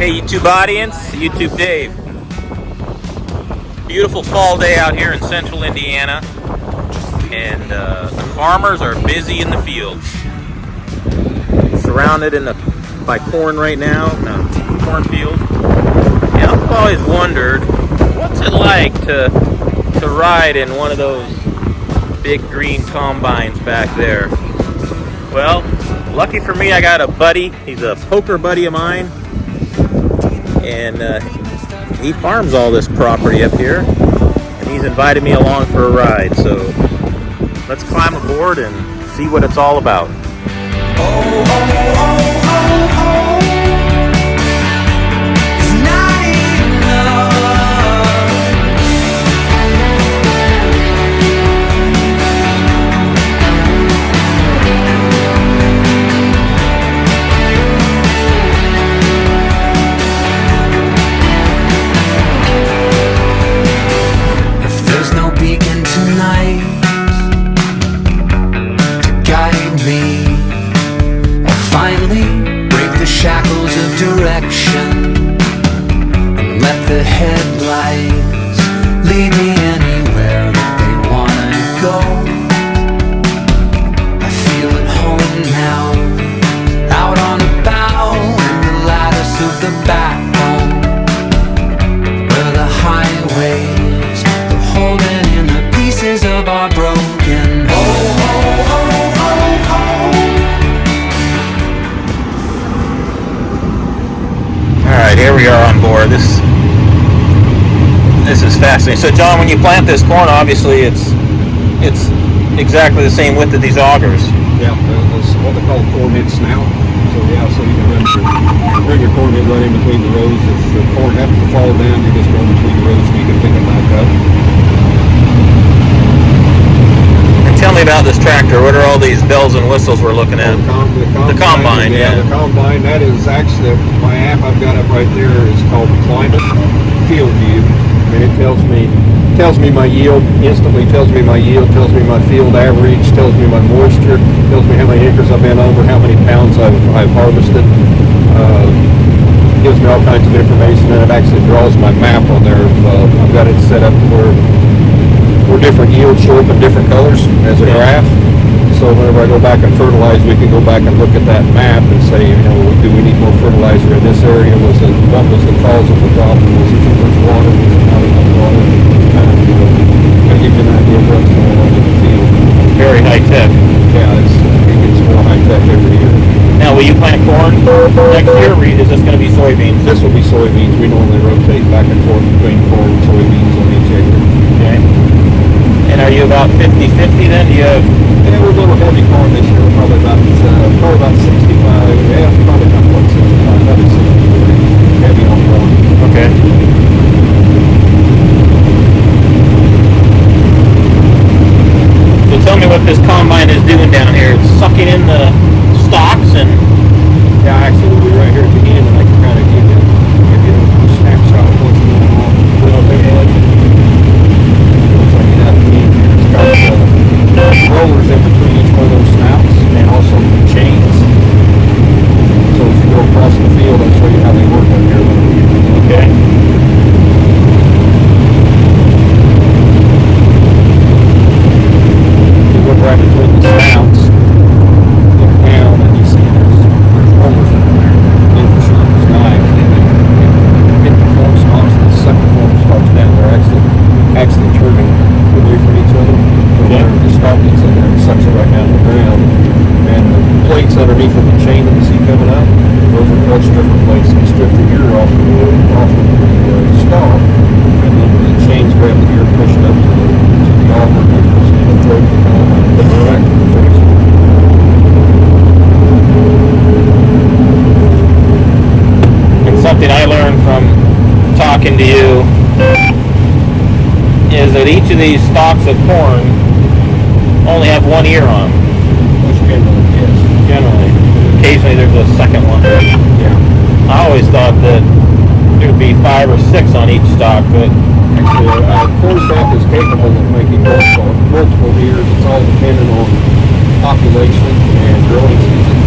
Hey YouTube audience, YouTube Dave. Beautiful fall day out here in central Indiana, and the farmers are busy in the fields. Surrounded by corn right now, cornfield. Yeah, I've always wondered, what's it like to ride in one of those big green combines back there? Well, lucky for me, I got a buddy. He's a poker buddy of mine, and he farms all this property up here, and he's invited me along for a ride. So let's climb aboard and see what it's all about. Shackles of direction and let the headlights lead me anywhere that they wanna go. I feel at home now, out on a bow in the lattice of the backbone, where the highways are holding in the pieces of our broken home. Alright, here we are on board. This is fascinating. So John, when you plant this corn, obviously it's exactly the same width of these augers. Yeah, that's what they call a corn head snout. So yeah, so you can run your corn head right in between the rows. If the corn happens to fall down, you just run between the rows and you can pick it back up. And tell me about this tractor. What are all these bells and whistles we're looking at? The combine. Yeah, the combine. That is actually my app I've got up right there is called Climate Field View, and it tells me my yield instantly. Tells me my yield. Tells me my field average. Tells me my moisture. Tells me how many acres I've been over. How many pounds I've harvested. Gives me all kinds of information, and it actually draws my map on there. I've got it set up where different yields show up in different colors as a graph. So whenever I go back and fertilize, we can go back and look at that map and say, do we need more fertilizer in this area? What was the cause of the problem? Was it too much water? Was it not enough water? Kind of give you an idea of what's going on in the field. Very high tech. Yeah, it gets more high tech every year. Now, will you plant corn next year, or is this going to be soybeans? This will be soybeans. We normally rotate back and forth between corn and soybeans on each acre. Okay. And are you about 50-50 then? Do you have... Yeah, we're a little heavy corn this year. Probably about 65. Yeah, probably not quite 65. Probably 60 heavy on corn. Okay. So tell me what this combine is doing down here. It's sucking in the stalks and... Yeah, actually we'll be right here at the end, and I can kind of give you a snapshot of what's going on. Well, looks like it has to be in here. It's got rollers in between each one of those snouts, and also chains. So as you go across the field, I'll show you how they work on here. Okay. You look right between the snouts, look down, and you see there's rollers in there. Those are sharp as knives. They hit the corn stalks, and the second corn stalks down. They're actually turning away from each other. So the stalk gets in there and sucks it right down to the ground. And the plates underneath of the chain that you see coming up, those are called stripper plates. They strip the ear off of the stalk, and then the chains grab the ear, push it up to the auger, and the throat the combine, and put it back to the face. And something I learned from talking to you is that each of these stalks of corn only have one ear on them. Generally, yes. Generally. Occasionally there's a second one. Yeah. I always thought that there would be 5 or 6 on each stalk, but Actually, corn stalk is capable of making multiple ears. It's all dependent on population and growing season.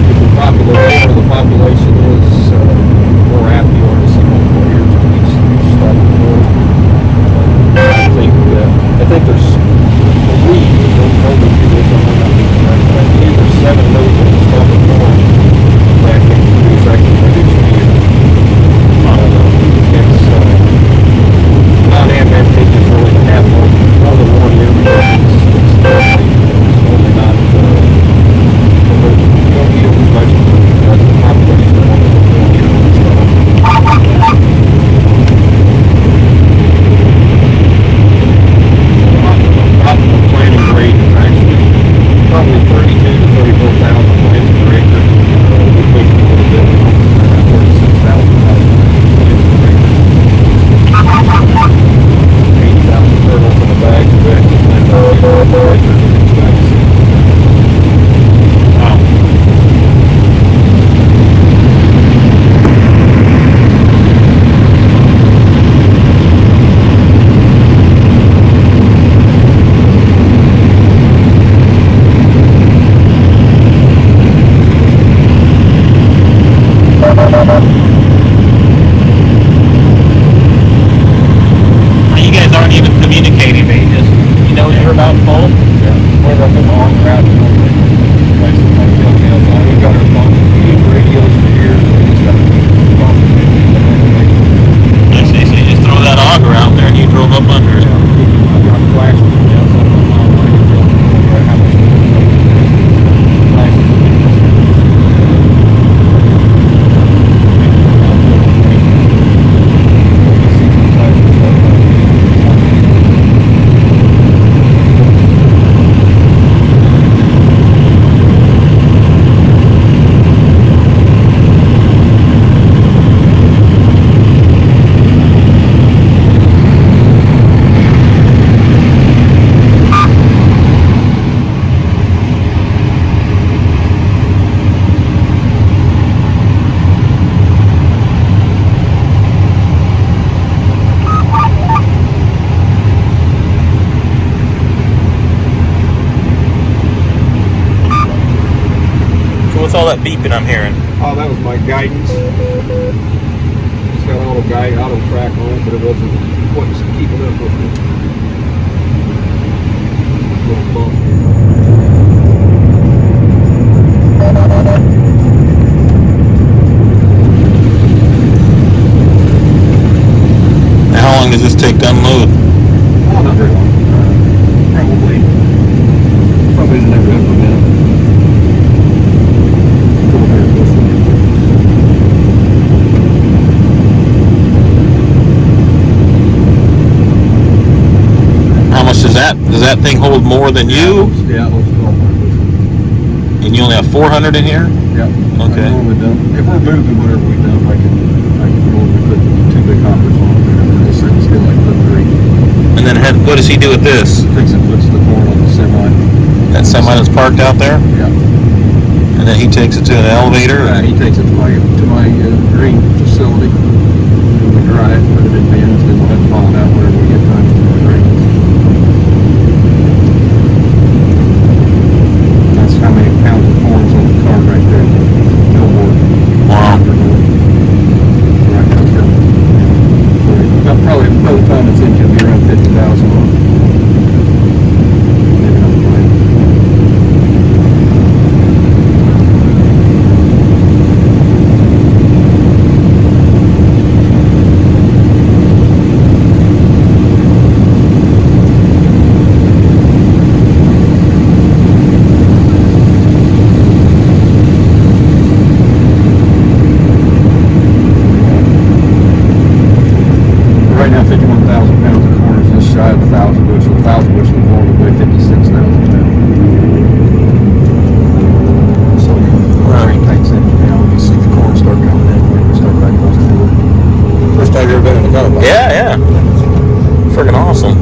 If the population is You guys aren't even communicating. They just, you know, you're about full. Yeah, we're up in the long route. We've got our phone, we use radios for years. We just got I see. So you just throw that auger out there and you drove up under it. I've got flashes and stuff online. How much flashes. What's all that beeping I'm hearing? Oh, that was my guidance. It's got a little auto track on it, but it wasn't keeping up with it. Little bump. How long does this take to unload? Oh, not very long. Probably isn't every other minute. How much does that thing hold more than you? Yeah, it holds 1,200. And you only have 400 in here? Yeah. Okay. If we're moving whatever we dump, I can normally put 2 big hoppers on there and just sit still like put 3. And then what does he do with this? Takes and puts the corn on the semi. That semi that's parked out there? Yeah. And then he takes it to an elevator? Yeah, he takes it to my green facility. And we dry it, put it in bins, then we'll have to haul it out wherever we get done with the grains. That's how many pounds of corn's on the cart right there. No more. Wow. Right now, so probably by the time it's in, it'll be around 50,000 on. Maybe not quite. Right now, 51,000 pounds of corn is just shy of 1,000 bushels. 1,000 bushels of corn would weigh 56,000 pounds. So, very tight setting down. You see the corn start coming in. We start back close to it. First time you ever been in the combine? Yeah. Freaking awesome.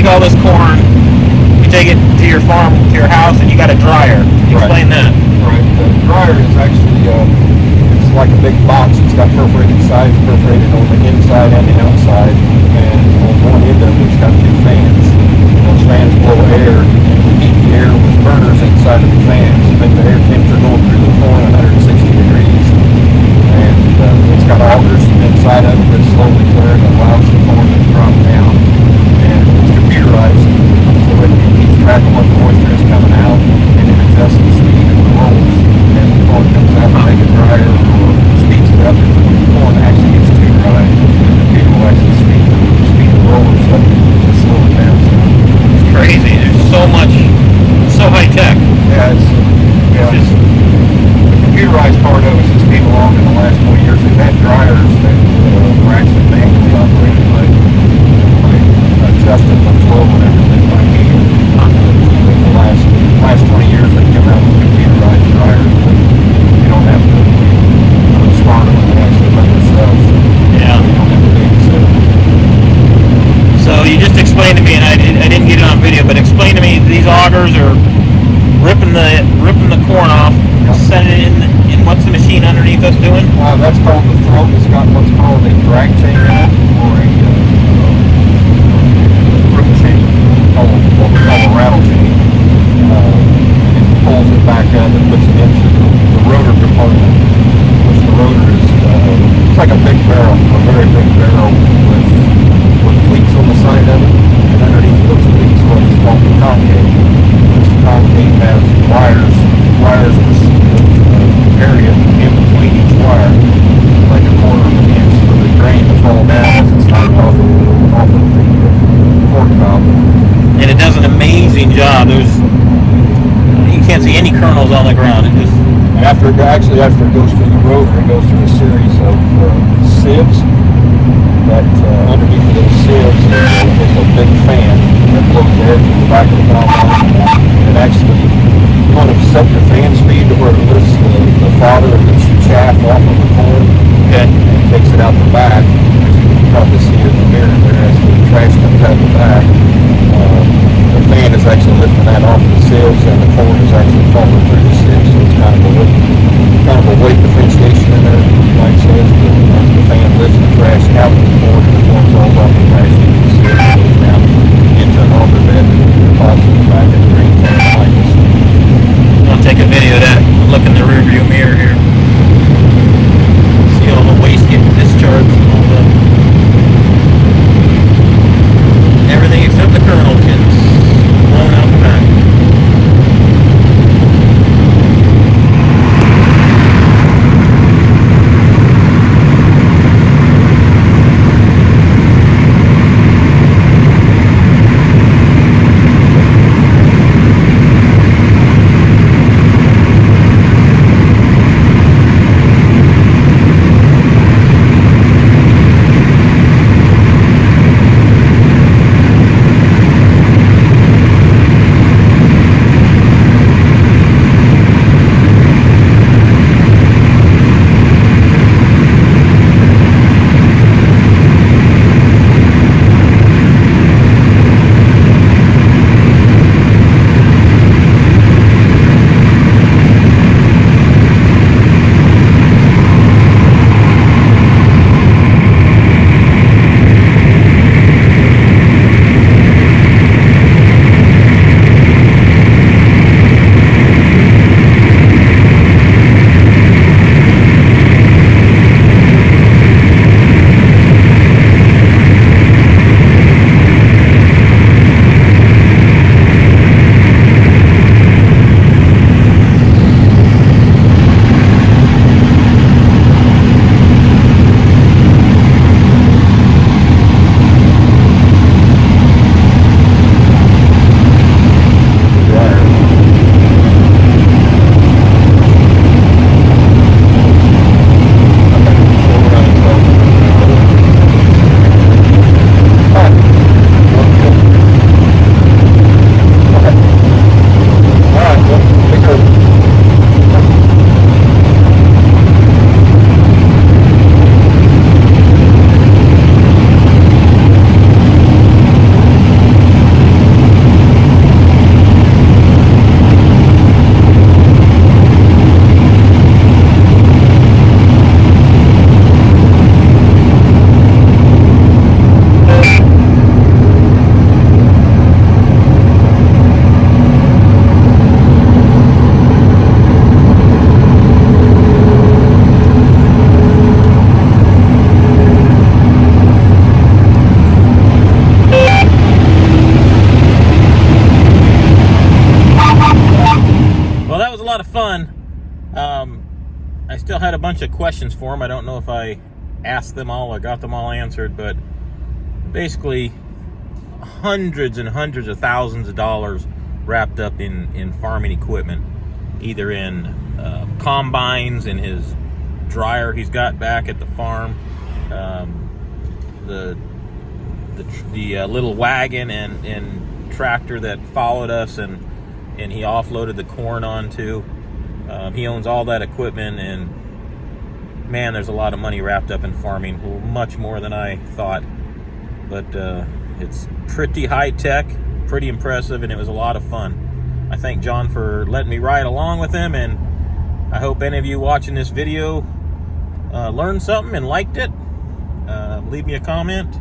All this corn, you take it to your farm, to your house, and you got a dryer. Explain that. Right. The dryer is actually, it's like a big box. It's got perforated sides, perforated on the inside and the outside. And on one end of it, it's got 2 fans. Those fans blow air, and we heat the air with burners inside of the fans. Make the air temperature go through the corn 160 degrees. And it's got augers inside of it that slowly turn and allows the corn to drop down. And it's computerized, so it keeps track of what moisture is coming out, and it adjusts the speed of the rolls as the corn comes out to make it drier, or speeds it up if the corn actually gets too dry. The computer will actually speed the rollers up to slow it down. So It's crazy. There's so much, so high tech. yeah, the computerized part of it has came along in the last 20 years. They've had dryers that were actually manually operated by adjusting the flow and everything by heat. In the last 20 years, they've come out with computerized dryers. But you don't have these augers are ripping the corn off, setting it in what's the machine underneath us doing? That's called the throat. It's got what's called a drag chain in it, or a grip chain, what we call a rattle chain. And it pulls it back up and puts it into the rotor compartment, which the rotor is it's like a big barrel, a very big barrel with cleats on the side of it, and underneath those cleats what is called the concave. Which the concave has wires with area in between each wire, like a quarter of an inch for the grain to fall down as it's knocked off of the corn cob. And it does an amazing job. You can't see any kernels on the ground. It just After it goes through the rotor, it goes through a series of sieves. That underneath of those sieves is a big fan that blows air through the back of the combine. And it actually, you want to set your fan speed to where it lifts the fodder and the chaff off of the corn. okay. And it takes it out the back. As you can probably see in the mirror there, as the trash comes out the back. The fan is actually lifting that off the sieves, and the corn is actually falling through the sieves. So it's kind of a weight differentiation in there, like says. As the fan lifts the trash out of the corn, and the corn falls off the trash into the sieve, and goes down into an auger bed and deposits back in the green tank behind us. I'll take a video of that. Look in the rearview mirror here. See all the waste getting discharged. Everything except the kernel gets blown out the back. I still had a bunch of questions for him. I don't know if I asked them all or got them all answered, but basically hundreds and hundreds of thousands of dollars wrapped up in farming equipment, either in combines, in his dryer he's got back at the farm, the little wagon and tractor that followed us and he offloaded the corn onto. He owns all that equipment, and man, there's a lot of money wrapped up in farming, much more than I thought. But it's pretty high tech, pretty impressive, and it was a lot of fun. I thank John for letting me ride along with him, and I hope any of you watching this video learned something and liked it. Leave me a comment,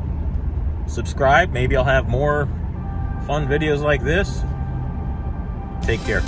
subscribe. Maybe I'll have more fun videos like this. Take care.